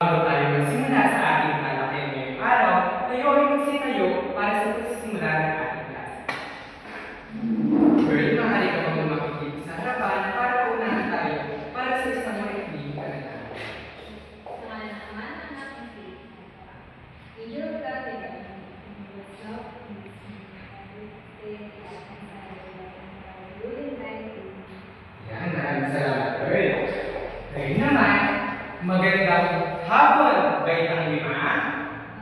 Bago tayo magsimula sa ating talakayan ngayong araw, tayo ay magsitayo para sa pagsisimula ng ating klase. Pearl, maaari ka bang lumakit sa harapan para paunahan tayo para sa isang maikling panalangin. Yan, maraming salamat, Pearl. Ngayon naman, magandang hapon, Baitang Lima.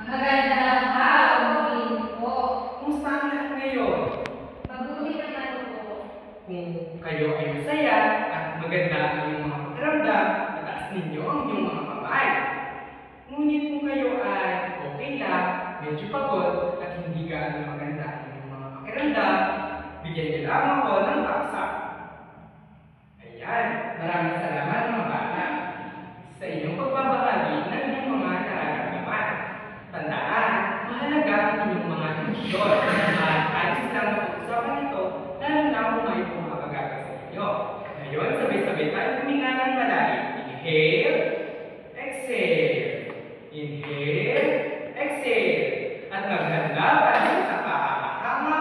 Magandang hapon po. Kumusta ang lahat ngayon? Mabuti naman po. Kung kayo ay masaya at maganda ang inyong mga pakiramdam, itaas ninyo ang inyong mga kamay. Ngunit kung kayo ay okay lang, medyo pagod at hindi gaano maganda ang inyong mga pakiramdam, bigyan niyo lang ako ng thumbs up. Ayan, maraming salamat mga bata sa inyong pagbabahagi ng inyong mga nararamdaman. Tandaan, mahalaga ang inyong mga emosyon at ayos lang mag-usapan ito lalo na kung may pumapagagal sa inyo. Ngayon, sabay-sabay tayo huminga ng malalim. Inhale, exhale. Inhale, exhale. At maghanda pa rin sa kahanga-hanga,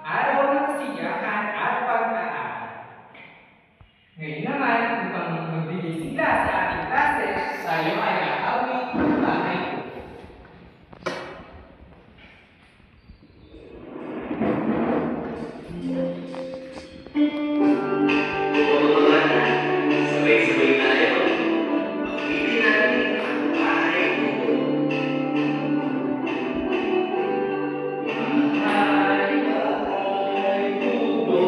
araw ng kasiyahan at pag-aaral. Ngayon naman, upang magbibisigla sa ating klase, tayo ay aawit ng bahay ko. Sabay-sabay tayo. Awitin natin ang bahay ko. Bahay, bahay, kubo,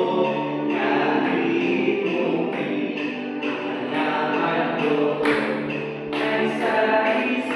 kahit munti, ang halaman ko ay isa-isa.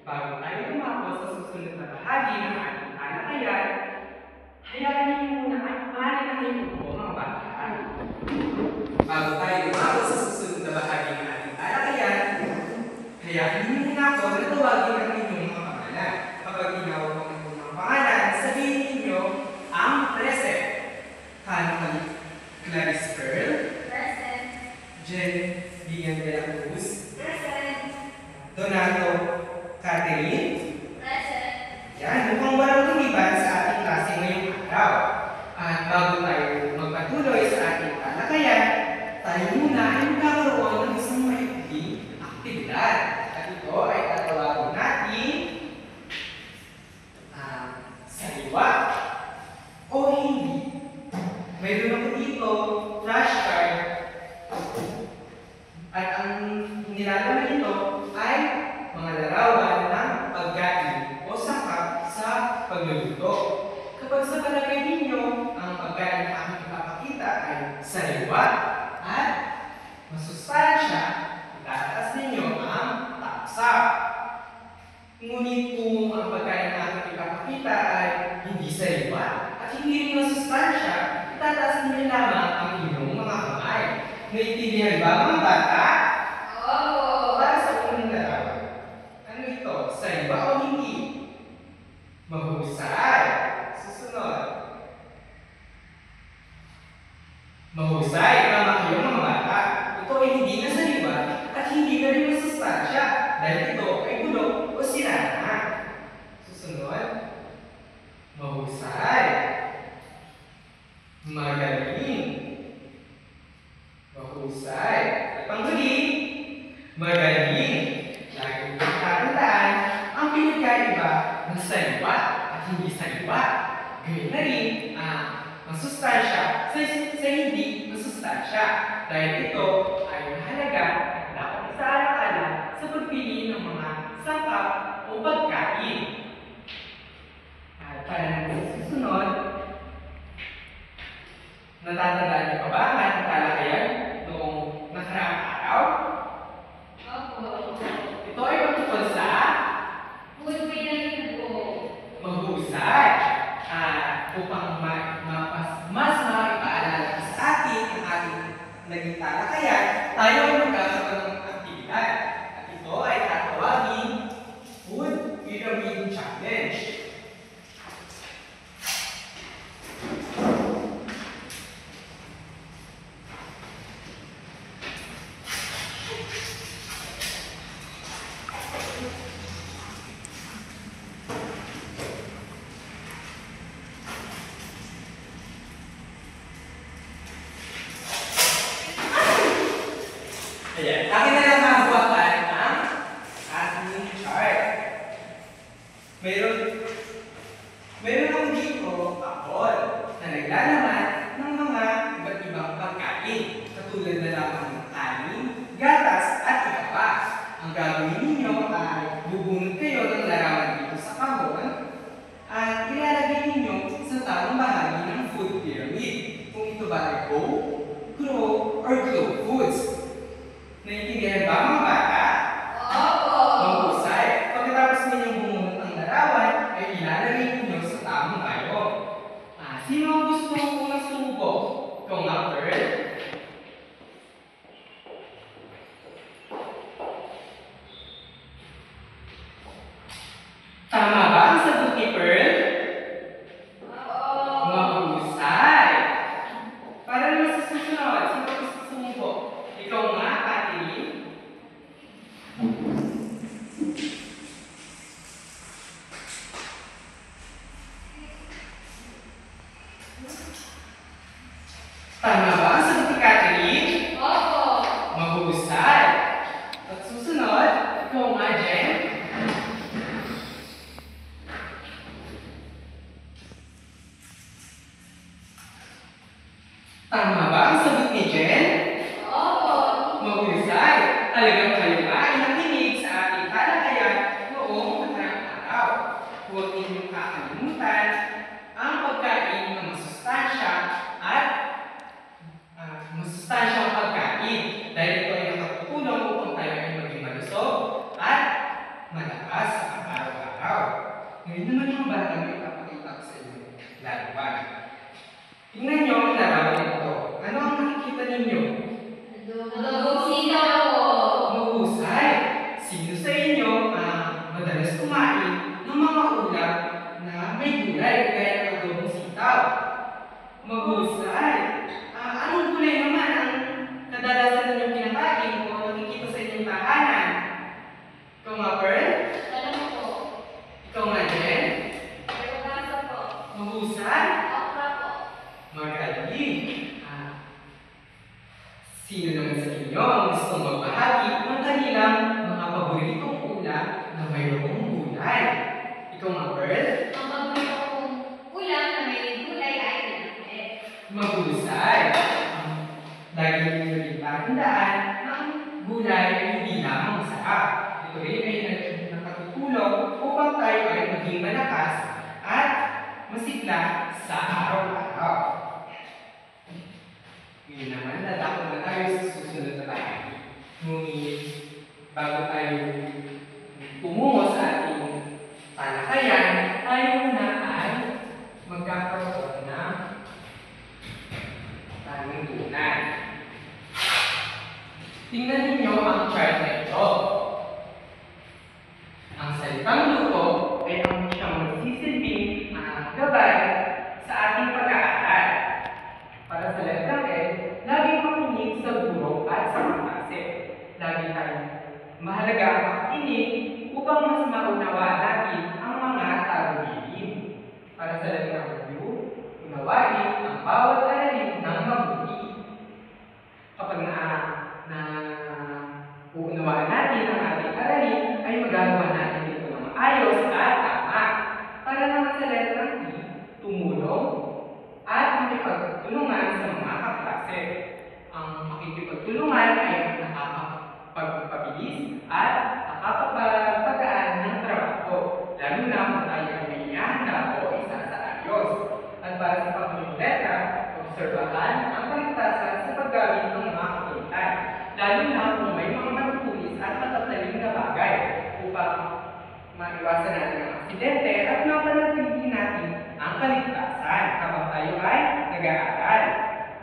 Bago tayo tumako sa susunod na bahagi ng ating talakayan, hayaan niyo muna at maaari na kayo po mga bata. Bago tayo tumako sa susunod na bahagi ng ating talakayan, hayaan niyo muna ako na tawagin ang inyong mga pangalan. Kapag tinawag ko ang inyong mga pangalan, sabihin ninyo ang present. Clarice Pearl, Present. Jen Vigan de la Cruz, Present. Donato Catherine. Present. Yan, mukhang walang lumiban sa ating klase ngayong araw. At bago tayo magpatuloy sa ating talakayan, tayo muna ay magkakaroon ng isang maikling aktibidad. At ito ay tatawagin natin saliwa o hindi. Mayroon ako dito flashcard at ang nilalaman ito ay mga larawan ng pagkain o sangkap sa pagluluto. Kapag sa palagay ninyo, ang pagkain na aking ipapakita ay sariwa at masustansya, itataas ninyo ang thumbs up. Ngunit kung ang pagkain na aking ipapakita ay hindi sariwa at hindi rin masustansya, itataas ninyo lamang ang inyong mga kamay. Naintindihan ba mga bata? Oo. Para sa unang larawan, ano ito? Sariwa o hindi? Mahusay. Susunod. Mahusay. Tama kayo mga bata. Ito ay hindi na sariwa at hindi na rin masustansya dahil ito ay bulok o sirana. Susunod. Mahusay. Magaling. Mahusay. At panghuli, magaling. Lagi kong tatandaan ang pinagkaiba ng sariwa at hindi sariwa. Gawin na rin ang masustansya sa hindi masustansya. Dahil ito ay mahalaga at dapat isaala-ala sa pagpili ng mga sangkap o pagkain. At para naman sa susunod, Natatandaan niyo pa ba ang ating talakayan noong nakaraang araw? Opo. Ito ay patungkol sa Food pinagin po. mahusay. Upang mas maipaalala sa atin ang ating naging talakayan, tayo ay magkakaroon ng aktibidad. At ito ay tatawagin Food Pyramid Challenge. Ayan, akin na lang mabuhakan ang ating chart. Meron akong dito apple na naglalaman ng mga iba't ibang pagkain, katulad na lamang ng kanin, gatas, at iba pa. Ang gagawin ninyo ay bubunot kayo ng larawan dito sa kahon at ilalagay ninyo sa tamang bahagi ng food pyramid. Kung ito ba ay whole, grow, or glow foods. Naintindihan ba mga bata? Opo. Mahusay. Pagkatapos ninyong bumunot ng larawan, ay ilalagay ninyo sa tamang kayo. Sino ang gusto mong unang sumubok? Ikaw nga, Pearl? Tama ba ang sagot ni Pearl? Opo. Mahusay. Para naman sa susunod, sino ang gusto sumubok? Ikaw nga, Catherine? Tama ba ang sagot ni Catherine? Opo. Mahusay. At susunod, ikaw nga, Jen? Tama ba ang sagot ni Jen? Opo. Mahusay. Talagang kayo nga ay nakinig sa ating talakayan noong nakaraang araw. Huwag ninyong kakalimutan ang pagkain ng masustansya at masustansyang pagkain dahil ito ay nakatutulong upang tayo ay maging malusog at malakas sa araw-araw. Ngayon naman yung bata may ipapakita ko sa inyo larawan. Tingnan niyo ang larawan ito. Ano ang nakikita ninyo? Adobong sitaw po. Mahusay. Sino sa inyo ang madalas kumain ng mga ulam na may gulay gaya ng adobong sitaw? Mahusay. Anong gulay naman ang kadalasan ninyong kinakain o nakikita sa inyong tahanan? Ikaw nga, Pearl? Alam po. Ikaw nga, Jen? Kalabasa po. Mahusay. Okra po. Magaling. Sino naman sa inyo ang gustong magbahagi ng kanilang mga paboritong ulam na mayroong gulay? Ikaw nga, Pearl? Ang paborito kong ulam na may gulay ay pinakit. Mahusay. Lagi ninyo rin tandaan na ang gulay ay hindi lamang masarap. Ito rin ay nakatutulong upang tayo ay maging malakas at masigla sa araw-araw. Ngayon naman, dadako na tayo sa susunod na tayo. Ngunit, bago tayo tumungo sa ating talakayan, tayo muna ay magkakaroon ng tanuntunan. Tingnan ninyo ang chart na ito. Ang salitang luto ay ang siyang magsisilbing gabay sa ating pag-aaral. Para sa letrang L, laging makinig sa guro at sa kaklase. Lagi tayong mahalaga ang makinig upang mas maunawaan natin ang mga tagubilin. Para sa letrang U, unawain ang bawat aralin ng mabuti. Kapag uunawaan natin ang ating aralin, ay magagawa natin ito ng maayos at tama. Para naman sa letrang T, tumulong at makipagtulungan sa mga kaklase. Ang makikipagtulungan ay nakakapagpabilis at nakakapagpagaan ng trabaho, lalo na kung tayo ay may ihanda o isa sa ayos. At para sa panghuling letra, maobserbahan ang kaligtasan sa paggamit ng mga kapitan, lalo na kung may mga matutulis at matatalim na bagay upang maiwasan natin ang aksidente at mapanatili natin ang kaligtasan habang tayo ay nag-aaral.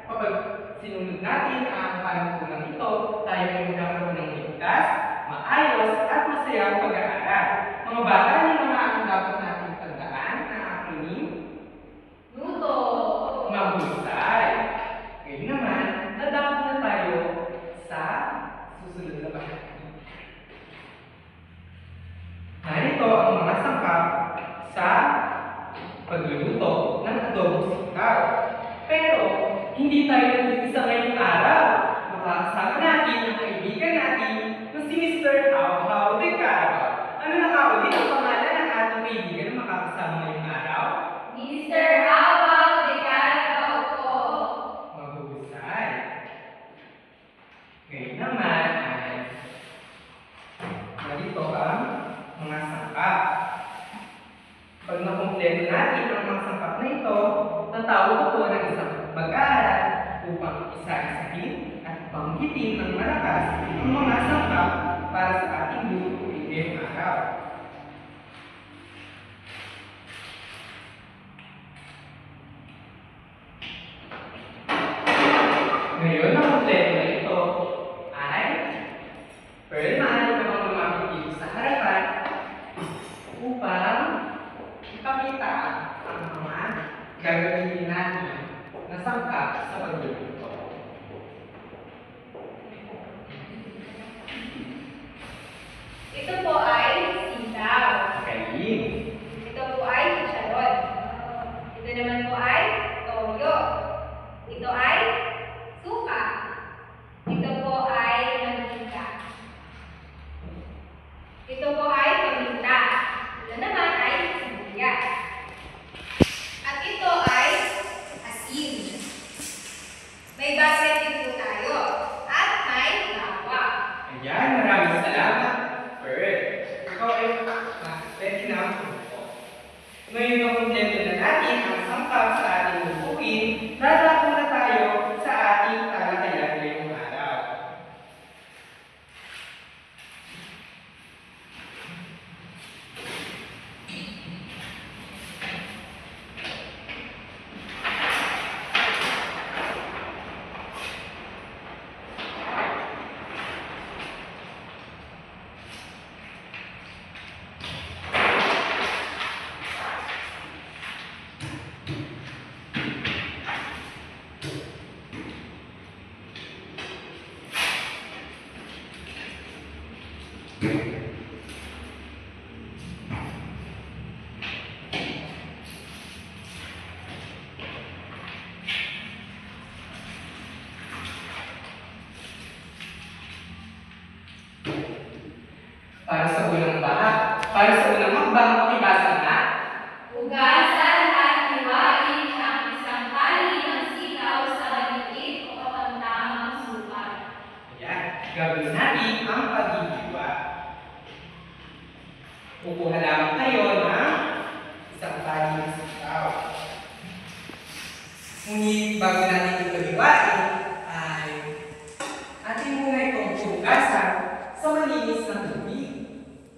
Kapag sinunod natin ang panuntunan ito, tayo ay magkakaroon ng ligtas, maayos at masayang pag-aaral. Mga bata, ano mga ang dapat natin tandaan na acronym? Luto. Mahusay. Ngayon naman, dadako na tayo sa susunod na bahagi. Narito ang mga sangkap sa pagluluto ng adobong sitaw. Pero, hindi tayo nag-iisa ngayong araw. Makakasama natin ang kaibigan natin na si Mr. How de Caro. Ano na ka ulit ang pangalan ng ating kaibigan na makakasama ngayong araw? Mr. How de Caro po. Mahusay. Ngayon naman ay narito ang mga sangkap. Pag nakumpleto natin ang mga sangkap na ito, tatawag ako ng isang mag-aaral upang isa-isahin at banggitin ng malakas ang mga sangkap para sa ating lulutuin ngayong araw. Ngayon, ang kompleto na ito ay maaari ka bang lumapit dito sa harapan upang ipakita ang mga gagawin natin na sangkap sa pagluluto. Ito po ay sitaw. Kain. Ito po ay chicharon. Ito naman po ay toyo. Ito ay suka. Ito po ay mantika. Ito po ay paminta. Ito naman ay sibuyas. At ito ay asin. May basket din po tayo. At may lawa. Ayan, maraming salamat. Bird. Ikaw ay pwede na ang pumunto. Ngayon na kompleto na natin ang sangkap sa ating lutuin, dadako na tayo sa ating talakayan ngayong araw. Para sa unang makbang, pakibasa na. Hugasan at hiwain ang isang tali ng sitaw sa maliit o katamtamang suka. Ayan, gawin natin ang paghihiwa. Kukuha lamang kayo ng isang tali ng sitaw. Ngunit bago natin ito hiwain, ay atin muna itong hugasan sa malinis na tubig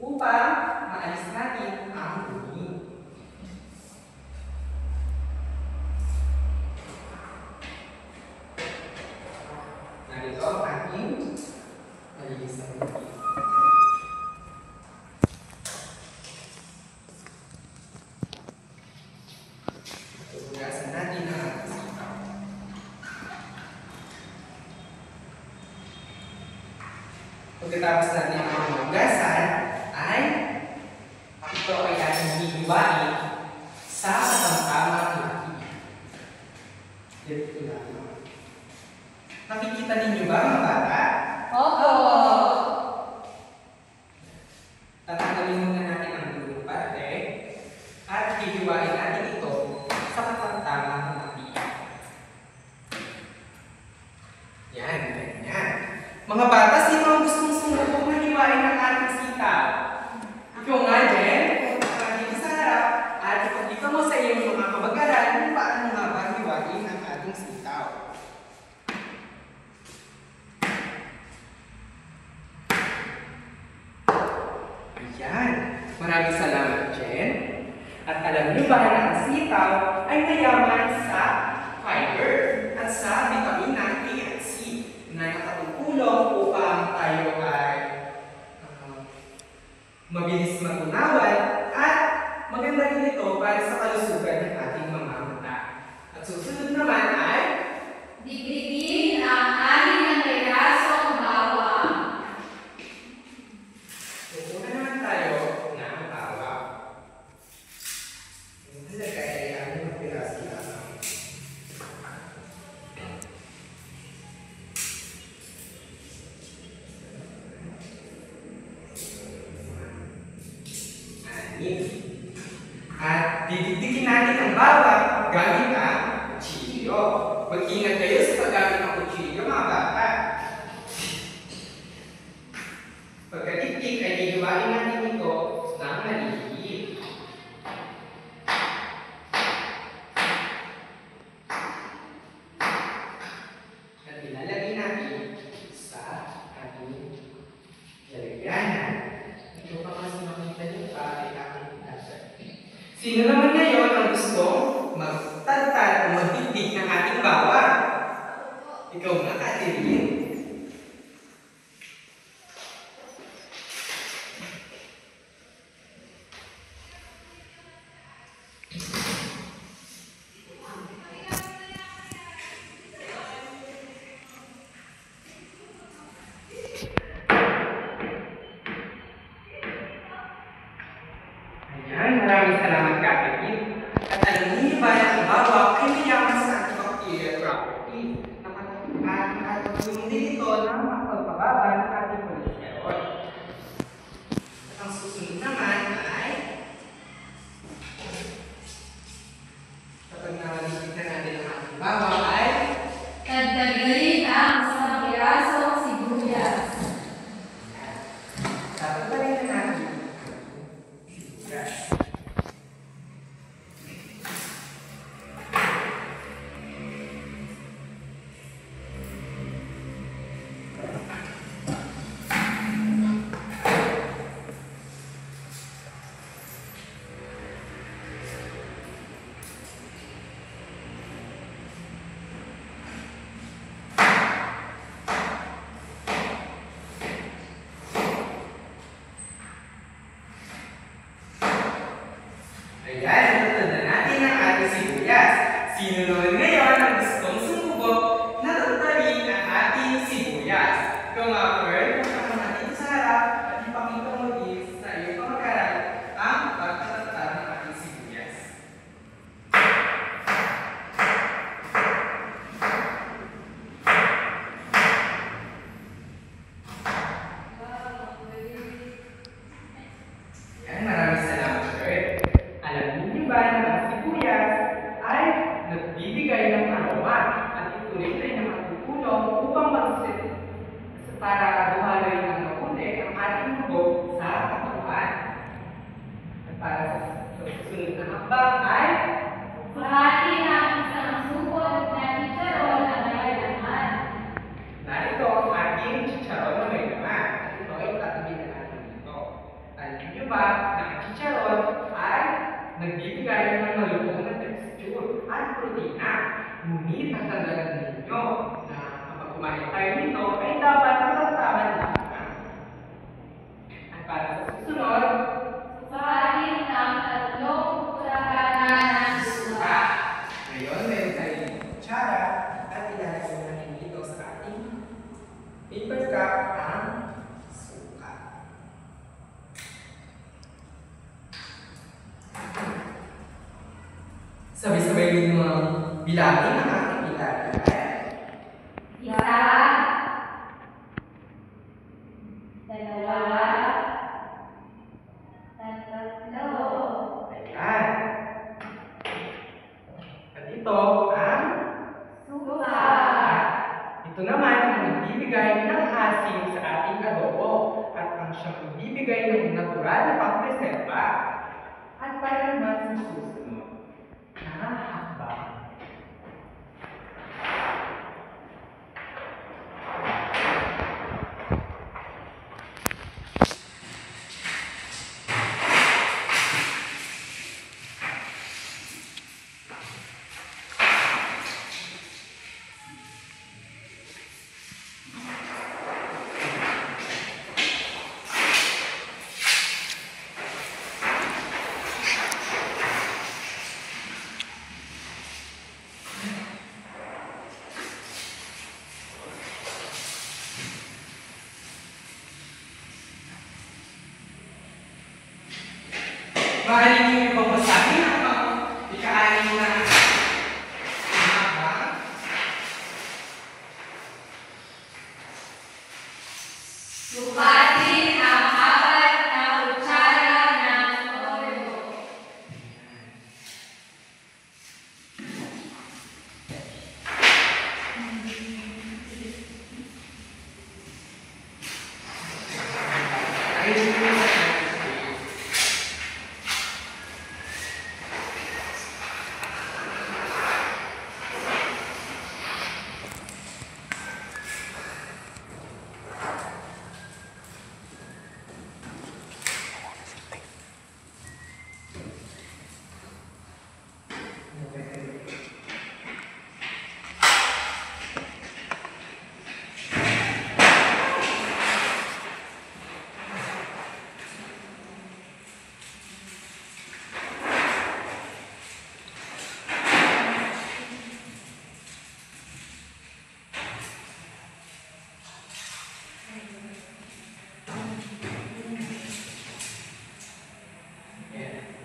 upang maalis natin ang dumi. Narito ang ating malinis na tubig. Hugasan natin ang ating sitaw. Pagkatapos natin ang hugasan, ay ito ay ating hihiwain sa katamtamang laki. Dito lamang. Nakikita ninyo ba mga bata? Opo! Tatanggalin muna natin ang dulong parte at hihiwain natin ito sa katamtamang laki. Yan, ganyan. Mga bata, sino ang gustong sumubok na hiwain ang ating sitaw? Ikaw nga, Jen, kung dito sa harap, at ipagkita mo sa iyong mga kabag-aral kung paano nga ba hiwain ang ating ating sitaw. Ayan. Maraming salamat, Jen. At alam niyo ba na ang sitaw ay mayaman sa fiber at sa vitamina A at C na nakatutulong upang tayo ay mabilis matunawan at maganda rin ito para sa kalusugan ng ating mga mata. At susunod naman ay Dibdibin ang anim na pirasong bawang. Una naman tayo ng bawang. Ang halaga ay anim na piraso lamang. Anim. At didikdikin natin ang bawang gamit ang kutsilyo. Mag-ingat kayo sa paggamit ng kutsilyo, mga bata. Pagkadikdik ay gigawain natin ito ng maliit. At ilalagay natin sa ating lalagyanan. Ito pa kasi makita niyo pa ay aking ilagay. Sino naman ngayon ang gusto magtagtad o magdikdik ng ating bawang? Ikaw nga, Catherine. Ayan, maraming salamat, Catherine. At alam niyo ba na ang bawang ay mayaman sa antibacterial property at nakatulong din ito na makapagpababa ng ating cholesterol. At ang susunod naman ay kapag nalagyan na natin ang ating bawang ay Dagdagan ang isang pirasong sibuyas. dapat pa rin na natin. Yes. Ayan, natanda natin ang ating sibuyas. Sino naman ngayon ang gustong sumubok na tanggalin ang ating sibuyas? Ikaw nga, Pearl, kasama natin sa harap at ipakita mo din sa iyong kamag-aral ang pagtatakta ng ating sibuyas. Ayan, maraming salamat, Pearl. Alam niyo ba na ang sibuyas ay nagbibigay ng aroma at ito rin ay nakatutulong upang para dumaloy ng mabuti ang ating dugo sa katawan. At para sa susunod na hakbang ay Bahati ang isang supot na chicharon na may laman. narito ang ating chicharon na may laman. At ito ay tatabi na natin dito. Alam niyo ba na ang chicharon ay nagbibigay ng malutong na texture at protina. Ngunit ang tandaan ninyo na kapag kumain tayo nito ay dapat natatama lamang. At para sa susunod, Bahati ang 3 kutsara ng suka. ngayon meron tayo ng kutsara at ilalagay natin dito sa ating paper cup ang suka. Sabay-sabay din mga bilangin ang ating ilalagay. Isa, dalawa, tatlo. Ayan. At ito ang Suka. ito naman ang nagbibigay ng asim sa ating adobo at ang siyang nagbibigay ng natural na pangpreserba. At para naman sa susunod na hakbang.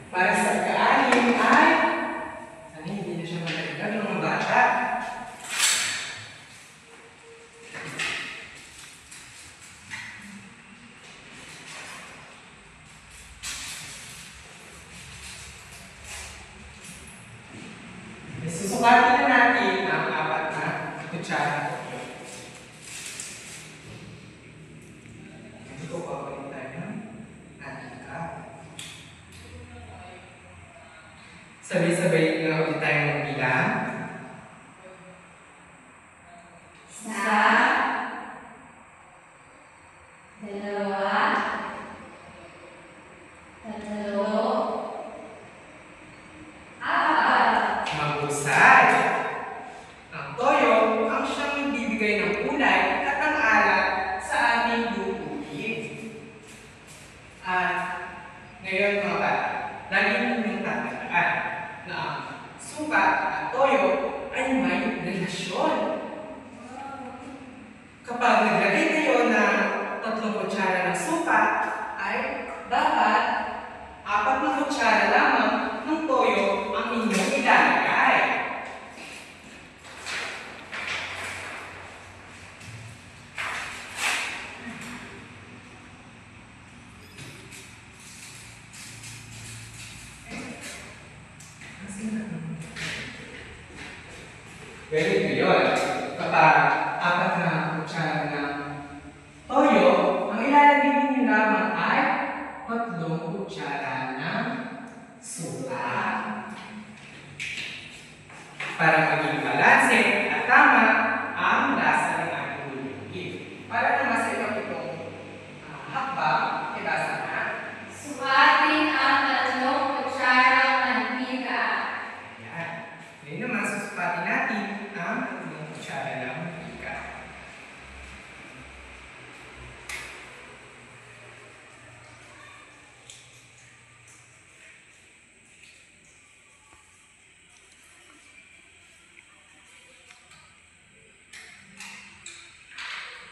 Para sa pag-aalim ay sana hindi na siya matagdag ng mga bata. Susukatin na natin ang 4 na kutsara. Ito pa ulit tayo ng atika. Sabay-sabay nga ulit tayo magbilang. 1, 2, 3, 4. Mahusay. Ang toyo ang siyang nagbibigay ng kulay at ang alat sa ating lutuin. At ngayon mga bata, lagi ninyong tatandaan na ang suka at toyo ay may relasyon. Kapag naglagay kayo ng 3 kutsara ng suka, ay dapat 4 na kutsara lamang ng toyo ang inyong ilalagay. Ganito yun. Kapag 4 na kutsara ng toyo, ang ilalagay ninyo lamang ay 3 kutsara ng suka. Para maging balanse at tama ang lasa ng ating lulutuin. Para naman sa itong hakbang, ibasa na. Sukatin ang 3 kutsarang mantika. Yan. Ngayon naman, susukatin natin ang 3 kutsara ng mantika.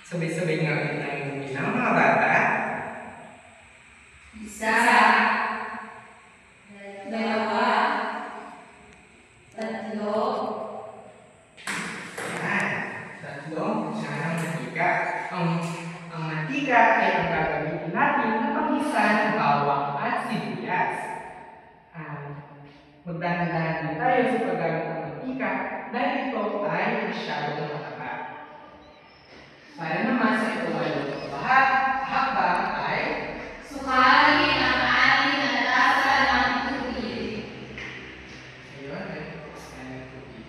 Sabay-sabay nga ulit tayong bumilang mga bata. 1, 2, 3. Yan. 3 kutsarang mantika. Ang mantika ay ang gagamitin natin na pag-isa ng bawang at sibuyas. Magdahan-dahan din tayo sa paggamit ng mantika dahil ito ay masyadong mataba. Para naman sa ito hakbang ay Sukatin ang ating lasa ng tubig. ayun, ay tubig.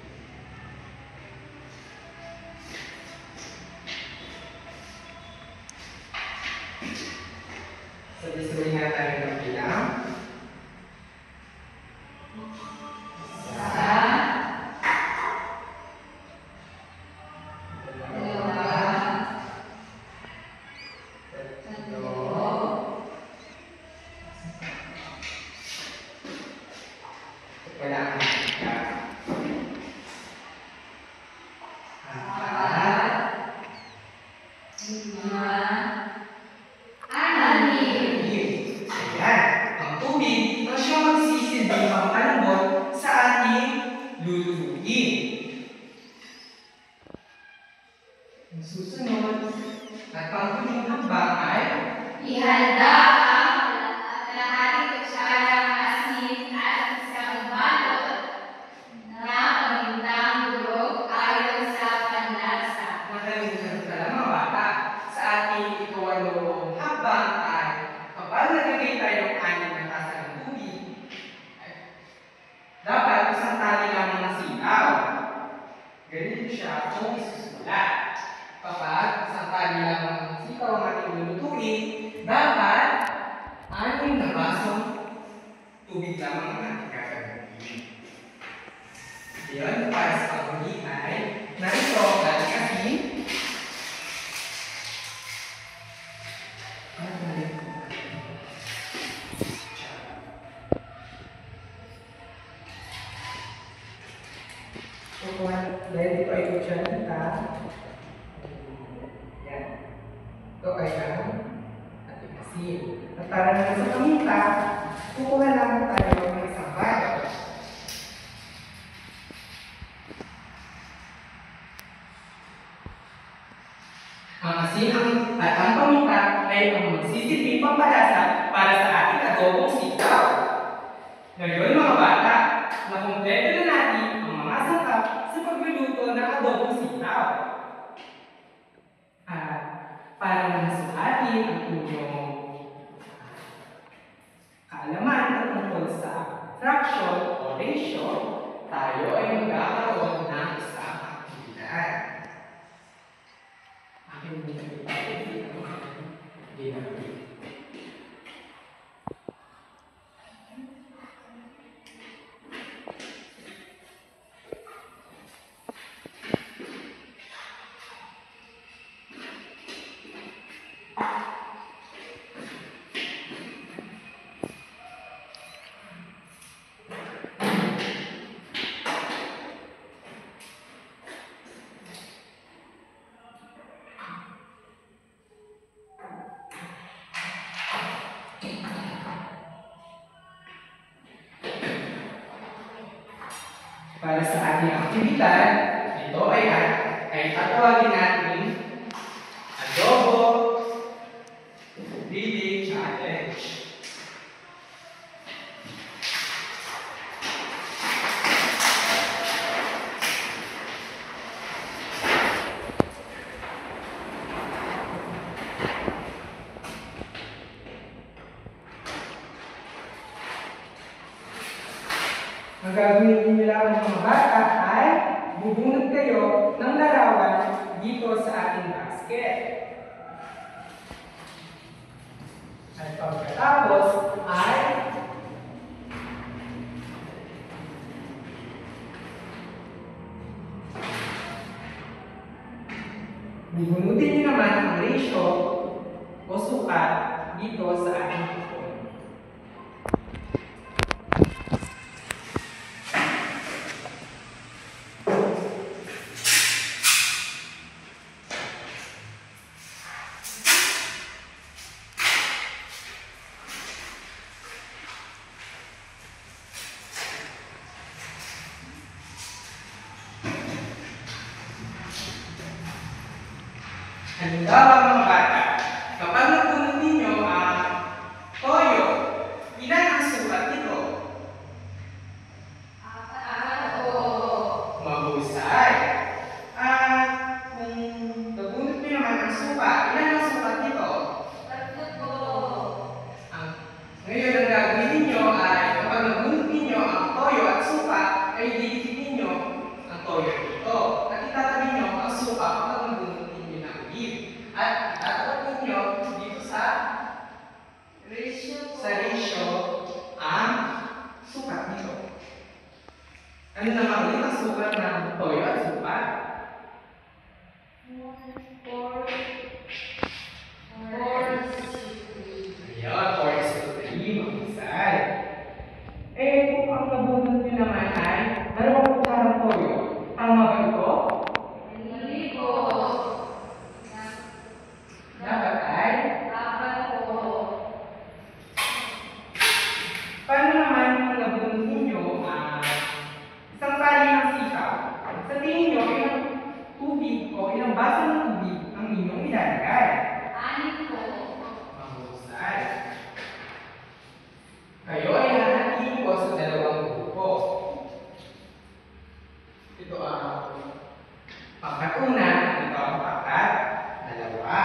Sabay-sabay nga tayo ng bilang. 1 niyo siya kung isusulat. Kapag isang tali lamang ng sikaw ang ating lulutuin, dapat 6 na basong tubig lamang ang ating gagamitin. Yun, para sa paghuli ay narito galing asin. So, dahil dito ay kutsarita, yan. Ito ay ang ating asin. At para naman sa paminta, kukuha lang tayo ng isang bado. Ang asin at ang paminta ay ang magsisilbing pampalasa para sa ating adobong sitaw. Ngayon mga bata, nakumpleto na natin ang mga sangkap sa pagluluto ng adobong sitaw. At para masukatin ang inyong kaalaman tungkol sa fraction o ratio, tayo ay magkakaroon ng isang aktibidad. Akin mo na ginagawa. Para sa ating aktibidad, ito ay tatawagin natin adobo reading challenge. Ang gagawin ninyo lang mga bata ay bubunot kayo ng larawan dito sa ating basket. At pagkatapos ay bubunutin nyo naman ang ratio o sukat dito sa ating kupon. Halimbawa mga bata, kapag nabunot ninyo ang toyo, ilan ang sukat nito? Mahusay. At kung nabunot nyo naman ang sukat, ilan ang sukat nito? Ngayon ang gagawin ninyo ay kapag nabunot ninyo ang toyo at sukat, ay didikit ninyo ang toyo dito. At itatabi nyo ang sukat kapag nabunot ninyo ng gift. At itatapos ninyo dito sa ratio ang sukat nito. Ano naman ulit ang sukat ng toyo at sukat? 4:3. Mahusay. Kung ang nabunot nyo naman ay dalawang kutsarang toyo, tama ba ito? Dapat ay? Paano naman kung nabunot ninyo isang tali ng sikaw? Sa tingin nyo, ilang tubig o ilang baso ng tubig ang inyong ilalagay? Mahusay. Kayo ay nahatiin ko sa dalawang grupo. Ito ang pangkatuna, ito ang pangkat-dalawa.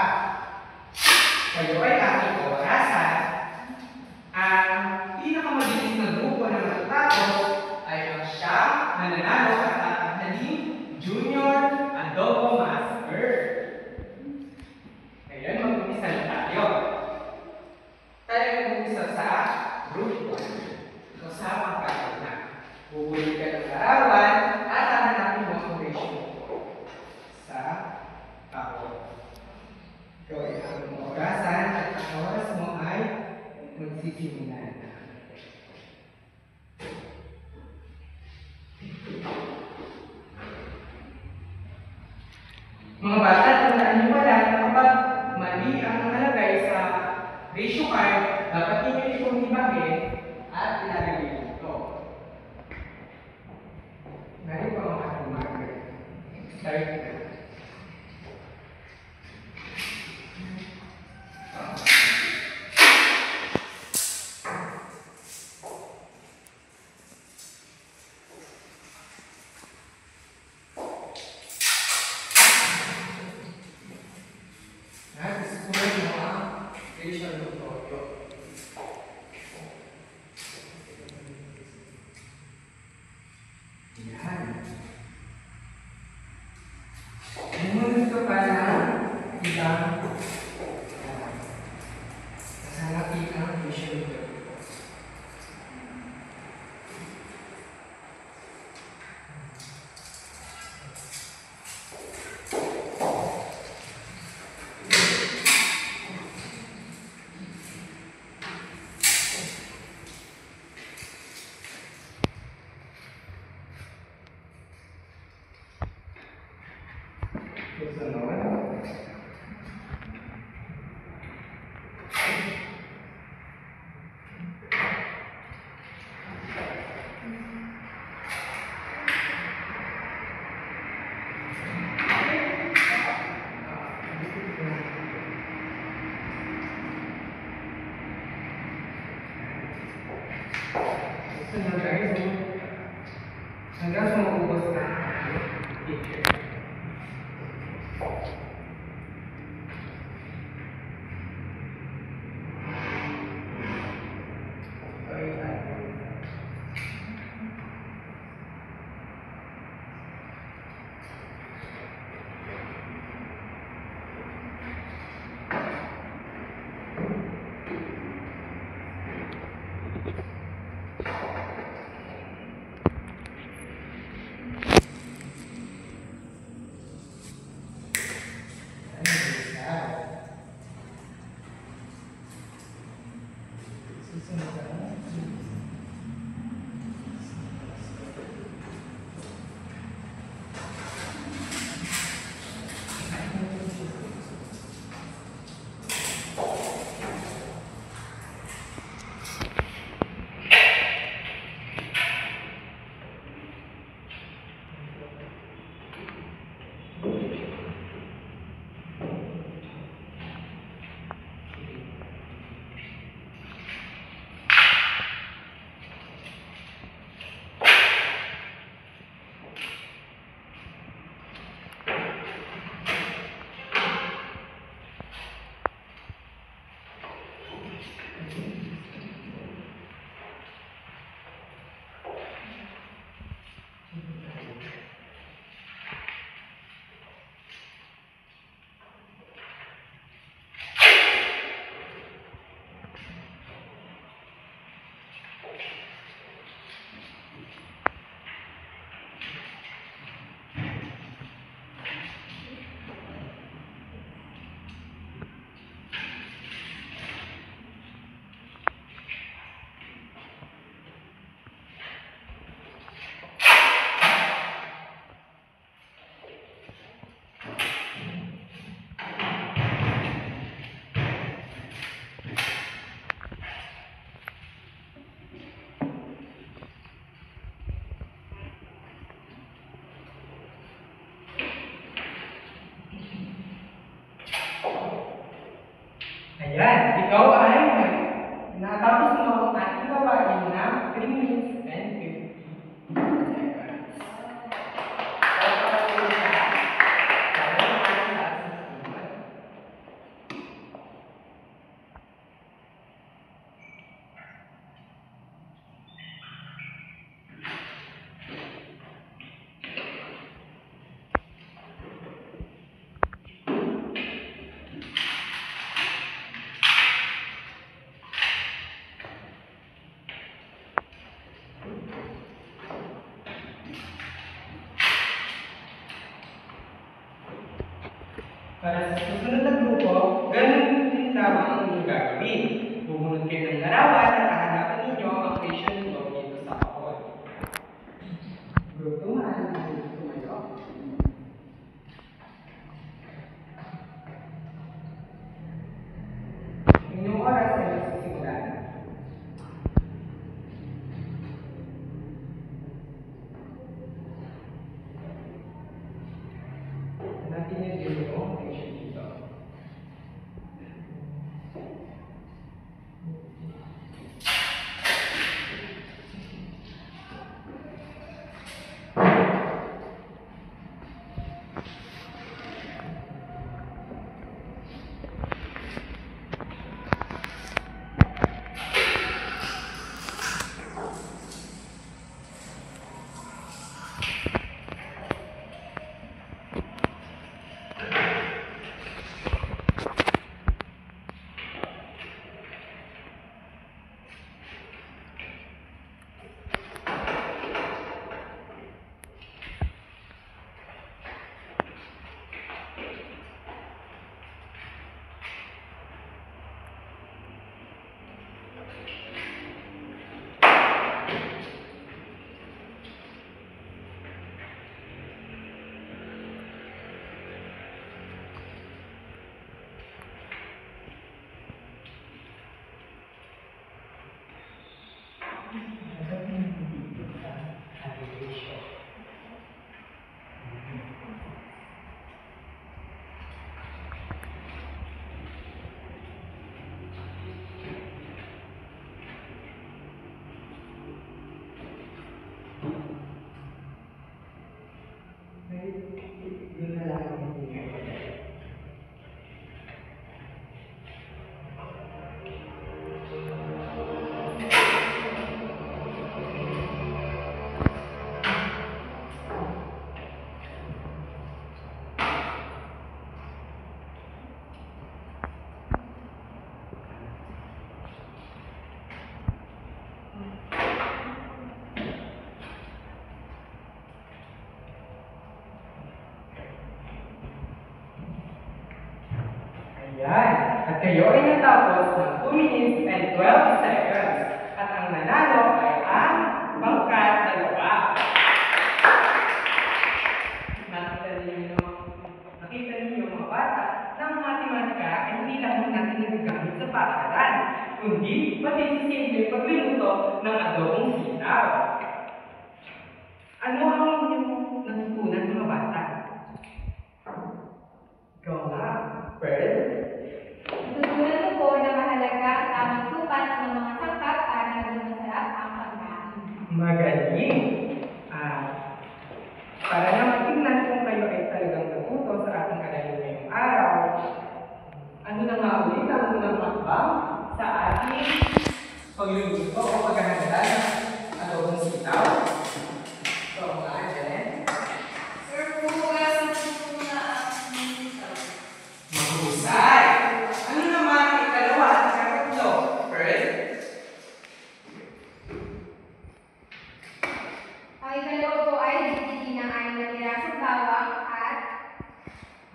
Kayo ay aking orasan. Ang pinakamabilis na grupo na matatapos ay ang siyam na nanalo at ating naging junior Mga bata, tandaan niyo pala na kapag mali ang nakalagay sa ratio card, dapat ninyo itong ibahin at ilalagay dito. Dahil pa mga marker. Start na. Sumunod ka pa ng ibang kasanapin ang vision ko. Hanggang sa maubos na picture. Ayan, ikaw ay natapos mo ang ating gawain na 3 minutes and 50 seconds. Para sa susunod na grupo, ganun din lamang ang inyong gagawin. Bumunod kayo ng larawan at hahanapan ninyo ang patient nito dito sa kapon. Group 2, tumayo. Natin din yung attention dito. Ayan. At kayo ay natapos ng 2 minutes and 12 seconds. At ang nanalo ay ang pangkat dalawa. Nakita ninyo mga bata na ang matematika ay hindi lang natin nagagamit sa paaralan, kundi pati sa simple pagluluto ng adobong sitaw. Ano ang inyong natutunan mga bata? Ikaw nga, Pearl? Natutunan ko po na mahalaga ang tamang sukat ng mga sangkap para maging masarap ang pagkain. Magaling! Para na matignan kung kayo ay talagang natuto sa ating aralin ngayong araw, ano na nga ulit ang unang hakbang sa ating pagluluto o paghahanda ng adobong sitaw? So, mga Jen. Sir, hugasan ko muna ang sitaw. Mahusay! Ano naman ang ikalawa at ikatlo, Pearl? Ang ikalawa po ay digdigin ng 6 na pirasong bawang at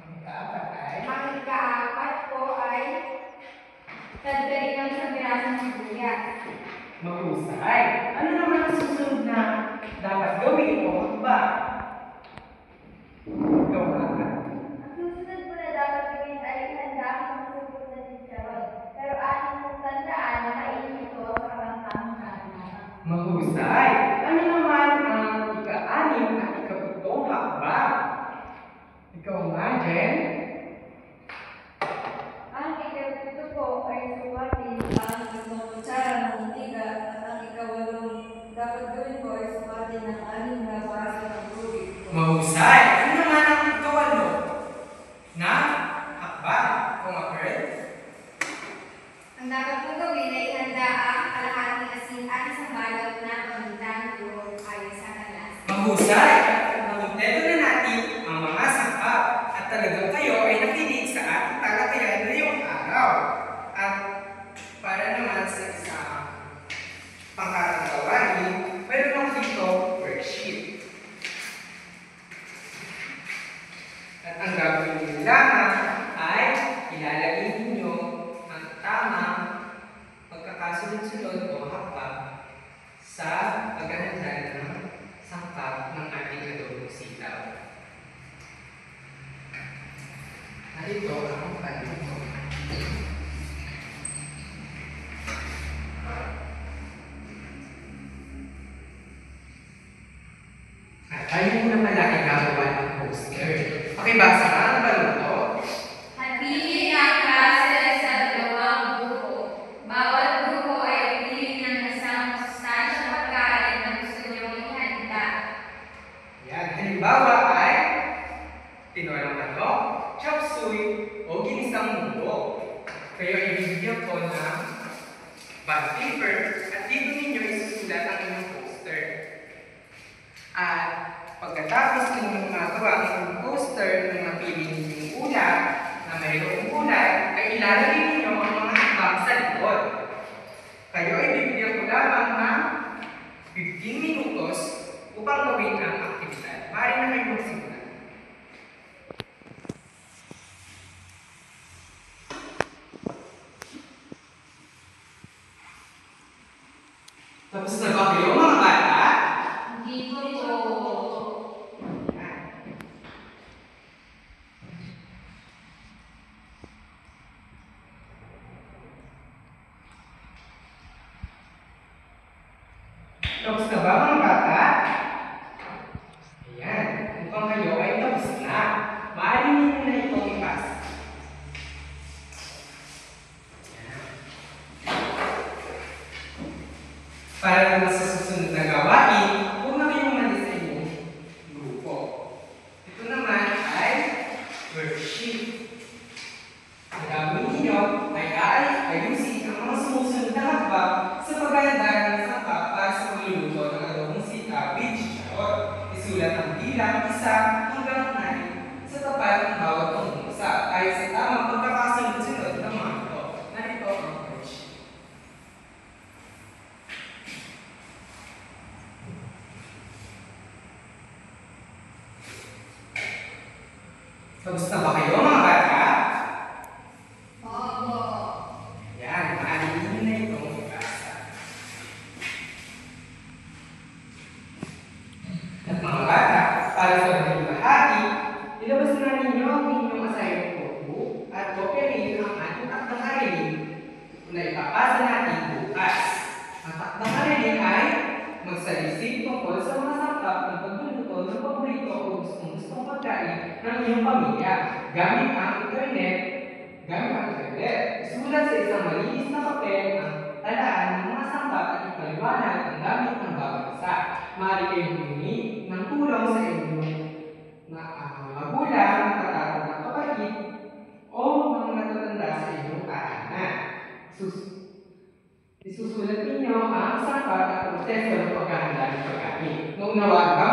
Ang ikaapat ay ang ikaapat po ay tagdarin ng isang pirasong sibuyas. mahusay. Ano naman ang susunod na dapat gawin o hakbang? Ikaw nga. Ang susunod po na dapat gawin ay ihanda ang susunod na chicharon. Pero ating pong tandaan na kainin ito sa tamang kaalaman. Mahusay. Ano naman ang ika-6 at ika-7 hakbang? Ikaw nga, Jen. Ang ikapito po ay sukatin ang 3 kutsara ng mantika at ang ikawalong dapat gawin po ay sukatin ng 6 na baso ng tubig. Mahusay. Ano naman ang ika-8 na hakbang? Ikaw nga, Pearl. Ang dapat pong gawin ay ihanda ang kalahating asin at isang balot na pamintang tuyo ayon sa kalas. Mahusay. Nakumpleto na natin ang mga sangkap at talagang kayo ay nakinig sa ating talakayan ngayong araw. At para naman sa isang pangkarang gawain, mayroon ako dito worksheet. At ang gagawin niyo lamang ay ilalagay ninyo ang tamang pagkakasunod-sunod o hakbang sa paghahanda ng sangkap ng ating adobong sitaw. Narito ang panito. At ayaw mo na pala gagawa ng poster. Pakibasa ka, ano bond paper, at dito ninyo isusulat ang inyong poster. At pagkatapos ninyong magawa ang inyong poster ng napili ninyong ulat na mayroong kulay, ay ilalagay ninyo ang mga hakbang sa likod. Kayo ay bibigyan ko lamang ng 15 minutos upang gawin ang aktibidad. Maaari na kayo magsimula. Tapos na ba kayo mga bata? Hindi po. Yan. Tapos na ba mga bata? Ayan, mukhang kayo ay tapos na. Maaari ninyo na itong ipasa. Para naman sa susunod na gawain, huwag na kayong umalis sa inyong grupo. Ito naman ay worksheet. Ang gagawin ninyo ay ayusin ang mga sumusunod na hakbang sa paghahanda ng sangkap para sa pagluluto ng adobong sika with chicharon. Isulat ang bilang 1 hanggang 9 sa tapat ng bawat pangungusap ay sa tamang pagkakasunod-sunod ng mga ito. Narito ang worksheet. Tapos na ba kayo mga bata? Opo. Yan, maaari ninyo na itong ipasa. At mga bata, para sa mga bahagi, ilabas na ninyo ang inyong assignment notebook at kopyahin ang ating takdang aralin na ipapasa natin bukas. Ang takdang aralin ay magsalisig tungkol sa mga sangkap ng pagluluto ng paborito o gustong pagkain ng iyong pamilya gamit ang internet. Isulat sa isang malinis na papel ang talaan ng mga sangkap at ipaliwanag ang gamit ng bawat isa. Maaari kayong humingi ng tulong sa inyong magulang, katatandang kapatid, o mga natatanda sa inyong tahanan. Isusulat ninyo ang sangkap at proseso ng paghahanda ng pagkain. Naunawaan ba